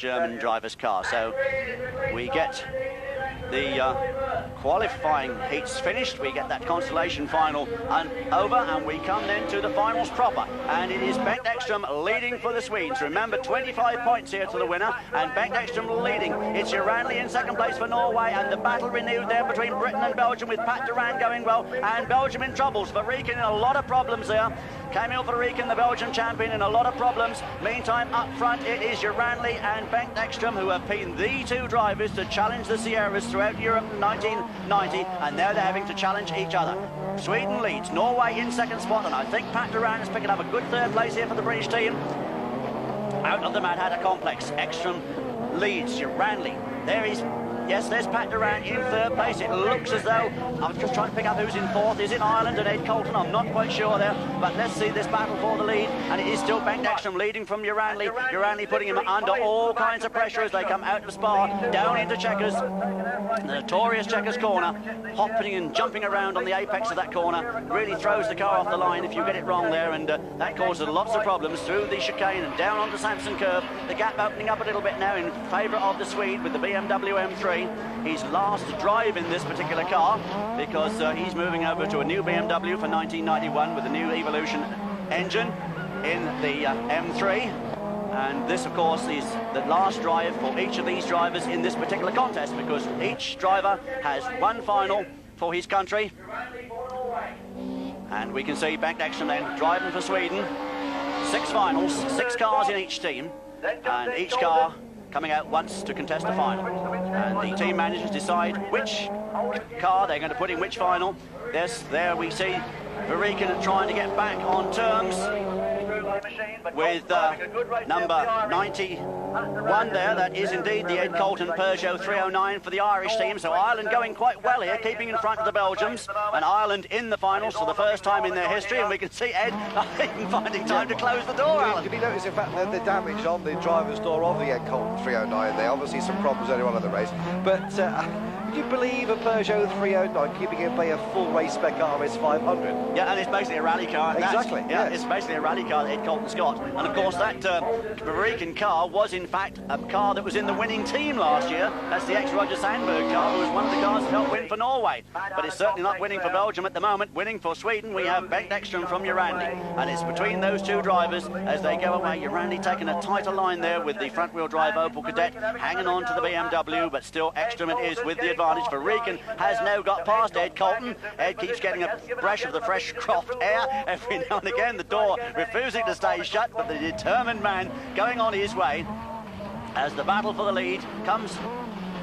German driver's car. So we get the qualifying heats finished, we get that consolation final over, and we come then to the finals proper. And it is Bengt Ekström leading for the Swedes. Remember, 25 points here to the winner, and Bengt Ekström leading. It's jøranli in second place for Norway, and the battle renewed there between Britain and Belgium, with Pat Duran going well, and Belgium in troubles. Verreken in a lot of problems there. Camille Verreken, the Belgian champion, in a lot of problems. Meantime, up front, it is jøranli and Bengt Ekström, who have been the two drivers to challenge the Sierras throughout Europe in 1990, and now they're having to challenge each other. Sweden leads, Norway in second spot, and I think Pat Duran is picking up a good third place here for the British team. Out of the Mad Hatter complex, Ekström leads, jøranli. There he's, yes, there's Pat Duran in third place. It looks as though, I'm just trying to pick up who's in fourth. Is it Ireland and Ed Colton? I'm not quite sure there, but let's see this battle for the lead, and it is still Bengt Ekström leading from jøranli. jøranli putting him under all kinds of pressure as they come out of Spa, down into Checkers, the notorious Checkers corner, hopping and jumping around on the apex of that corner, really throws the car off the line if you get it wrong there, and that causes lots of problems through the chicane and down onto Samson Curve. The gap opening up a little bit now in favour of the Swede with the BMW M3. His last drive in this particular car, because he's moving over to a new BMW for 1991 with a new Evolution engine in the M3. And this, of course, is the last drive for each of these drivers in this particular contest, because each driver has one final for his country. And we can see Bengt Ekström then driving for Sweden. 6 finals, 6 cars in each team, and each car coming out once to contest the final. And the team managers decide which car they're going to put in which final. There we see Verreken trying to get back on terms with number 91 there. That is indeed the Ed Colton Peugeot 309 for the Irish team. So Ireland going quite well here, keeping in front of the Belgians, and Ireland in the finals for the first time in their history. And we can see Ed not even finding time to close the door, Alan. Did you notice, in fact, the damage on the driver's door of the Ed Colton 309 there? Obviously some problems earlier on in the race, but would you believe a Peugeot 309 keeping in play a full race spec RS 500? Yeah, and it's basically a rally car. Exactly. Yeah, yes. It's basically a rally car that Ed Colton's got. And of course that Verreken car was in fact a car that was in the winning team last year. That's the ex-Roger Sandberg car, who was one of the cars that helped win for Norway. But it's certainly not winning for Belgium at the moment. Winning for Sweden, we have Bengt Ekström from jøranli. And it's between those two drivers as they go away. jøranli taking a tighter line there with the front-wheel drive Opel Kadett, hanging on to the BMW, but still Ekström it is with the advantage. Verreken has now got past Ed Colton. Ed keeps getting a brush of the fresh croft air every now and again, the door refusing to stay shut, but the determined man going on his way as the battle for the lead comes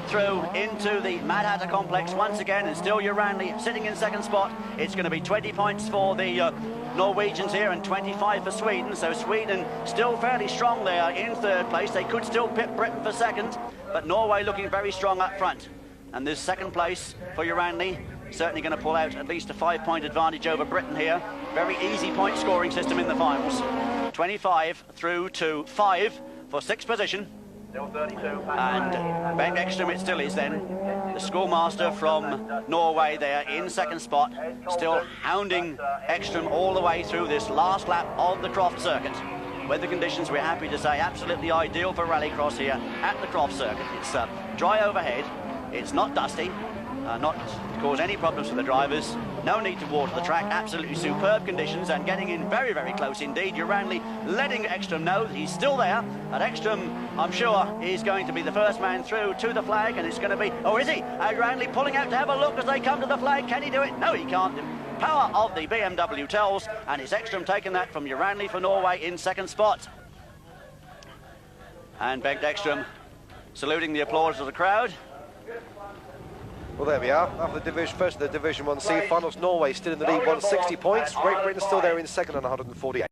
through into the Mad Hatter complex once again, and still jøranli sitting in second spot. It's going to be 20 points for the Norwegians here and 25 for Sweden, so Sweden still fairly strong there in third place. They could still pit Britain for second, but Norway looking very strong up front. And this second place for jøranli, certainly going to pull out at least a 5-point advantage over Britain here. Very easy point scoring system in the finals. 25 through to 5 for 6th position. And Bengt Ekström it still is then, the schoolmaster from Norway there in second spot, still hounding Ekström all the way through this last lap of the Croft circuit. Weather conditions, we're happy to say, absolutely ideal for rallycross here at the Croft circuit. It's dry overhead, it's not dusty, not to cause any problems for the drivers. No need to water the track, absolutely superb conditions, and getting in very, very close indeed. jøranli letting Ekström know that he's still there, and Ekström, I'm sure, is going to be the first man through to the flag, and it's going to be, oh, is he? jøranli pulling out to have a look as they come to the flag. Can he do it? No, he can't. The power of the BMW tells, and it's Ekström taking that from jøranli for Norway in second spot. And Bengt Ekström saluting the applause of the crowd. Well, there we are. After the first of the Division 1C finals, Norway still in the lead, 160 points. Great Britain still there in second on 148.